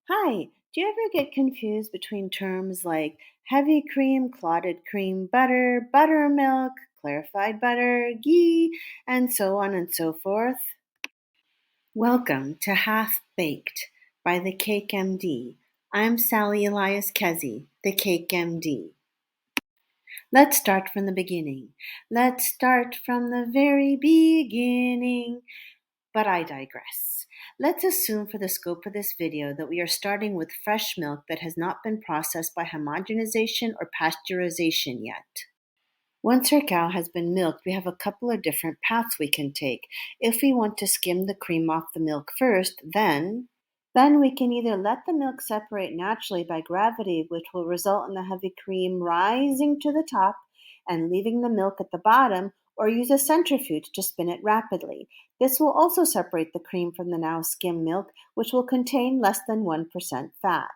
Hi, do you ever get confused between terms like heavy cream, clotted cream, butter, buttermilk, clarified butter, ghee, and so on and so forth? Welcome to Half Baked by the Cake MD. I'm Sally Elias Kezi, the Cake MD. Let's start from the beginning. Let's start from the very beginning. But I digress. Let's assume for the scope of this video that we are starting with fresh milk that has not been processed by homogenization or pasteurization yet. Once our cow has been milked, we have a couple of different paths we can take. If we want to skim the cream off the milk first, then we can either let the milk separate naturally by gravity, which will result in the heavy cream rising to the top and leaving the milk at the bottom, or use a centrifuge to spin it rapidly. This will also separate the cream from the now skim milk, which will contain less than 1% fat.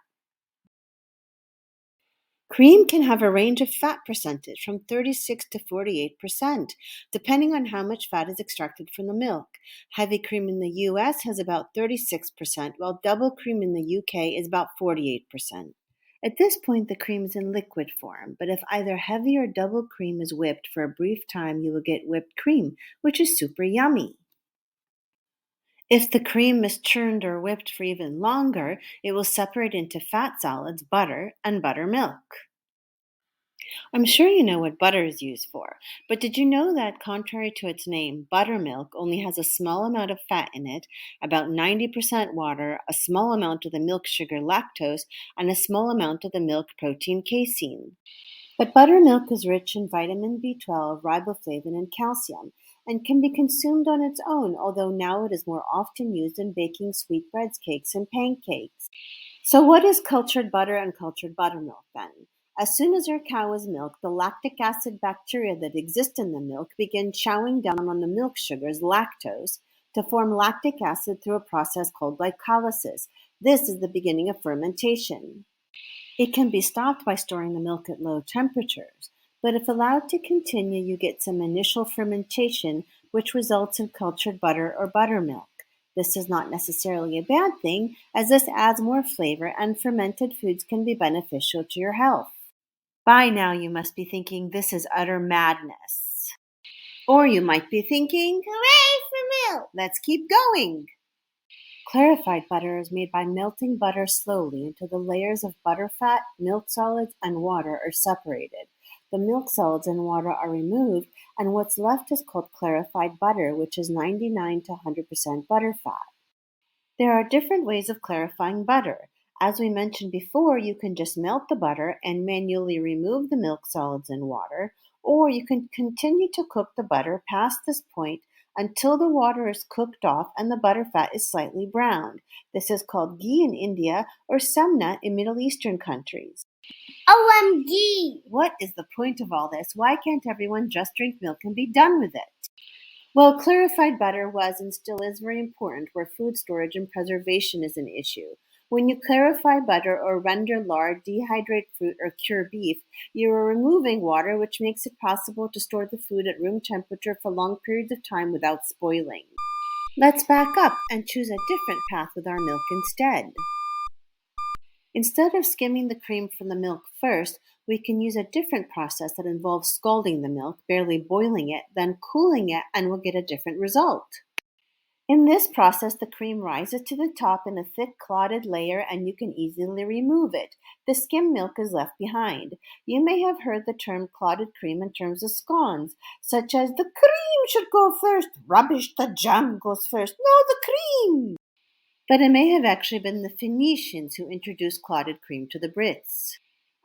Cream can have a range of fat percentage from 36 to 48%, depending on how much fat is extracted from the milk. Heavy cream in the US has about 36%, while double cream in the UK is about 48%. At this point, the cream is in liquid form, but if either heavy or double cream is whipped for a brief time, you will get whipped cream, which is super yummy. If the cream is churned or whipped for even longer, it will separate into fat solids, butter, and buttermilk. I'm sure you know what butter is used for, but did you know that, contrary to its name, buttermilk only has a small amount of fat in it, about 90% water, a small amount of the milk sugar lactose, and a small amount of the milk protein casein? But buttermilk is rich in vitamin B12, riboflavin, and calcium, and can be consumed on its own, although now it is more often used in baking sweetbreads, cakes, and pancakes. So what is cultured butter and cultured buttermilk then? As soon as your cow is milked, the lactic acid bacteria that exist in the milk begin chowing down on the milk sugars, lactose, to form lactic acid through a process called glycolysis. This is the beginning of fermentation. It can be stopped by storing the milk at low temperatures, but if allowed to continue, you get some initial fermentation, which results in cultured butter or buttermilk. This is not necessarily a bad thing, as this adds more flavor and fermented foods can be beneficial to your health. By now, you must be thinking this is utter madness. Or you might be thinking, hooray for milk! Let's keep going! Clarified butter is made by melting butter slowly until the layers of butterfat, milk solids, and water are separated. The milk solids and water are removed, and what's left is called clarified butter, which is 99 to 100% butterfat. There are different ways of clarifying butter. As we mentioned before, you can just melt the butter and manually remove the milk solids and water, or you can continue to cook the butter past this point until the water is cooked off and the butterfat is slightly browned. This is called ghee in India or samna in Middle Eastern countries. OMG! What is the point of all this? Why can't everyone just drink milk and be done with it? Well, clarified butter was and still is very important where food storage and preservation is an issue. When you clarify butter or render lard, dehydrate fruit, or cure beef, you are removing water, which makes it possible to store the food at room temperature for long periods of time without spoiling. Let's back up and choose a different path with our milk instead. Instead of skimming the cream from the milk first, we can use a different process that involves scalding the milk, barely boiling it, then cooling it, and we'll get a different result. In this process, the cream rises to the top in a thick clotted layer and you can easily remove it. The skim milk is left behind. You may have heard the term clotted cream in terms of scones, such as the cream should go first, rubbish, the jam goes first, no, the cream. But it may have actually been the Phoenicians who introduced clotted cream to the Brits.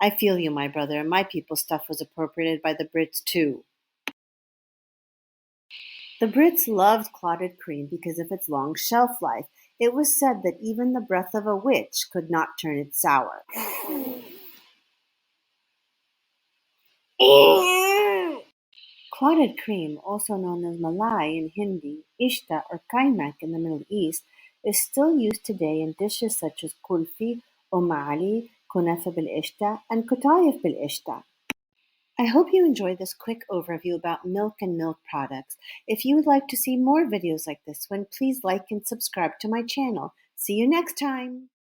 I feel you, my brother. My people's stuff was appropriated by the Brits too. The Brits loved clotted cream because of its long shelf life. It was said that even the breath of a witch could not turn it sour. Clotted cream, also known as malai in Hindi, ishta or kaimak in the Middle East, is still used today in dishes such as kulfi, omali, kunafa bil ishta, and kutayef bil ishta. I hope you enjoyed this quick overview about milk and milk products. If you would like to see more videos like this one, please like and subscribe to my channel. See you next time!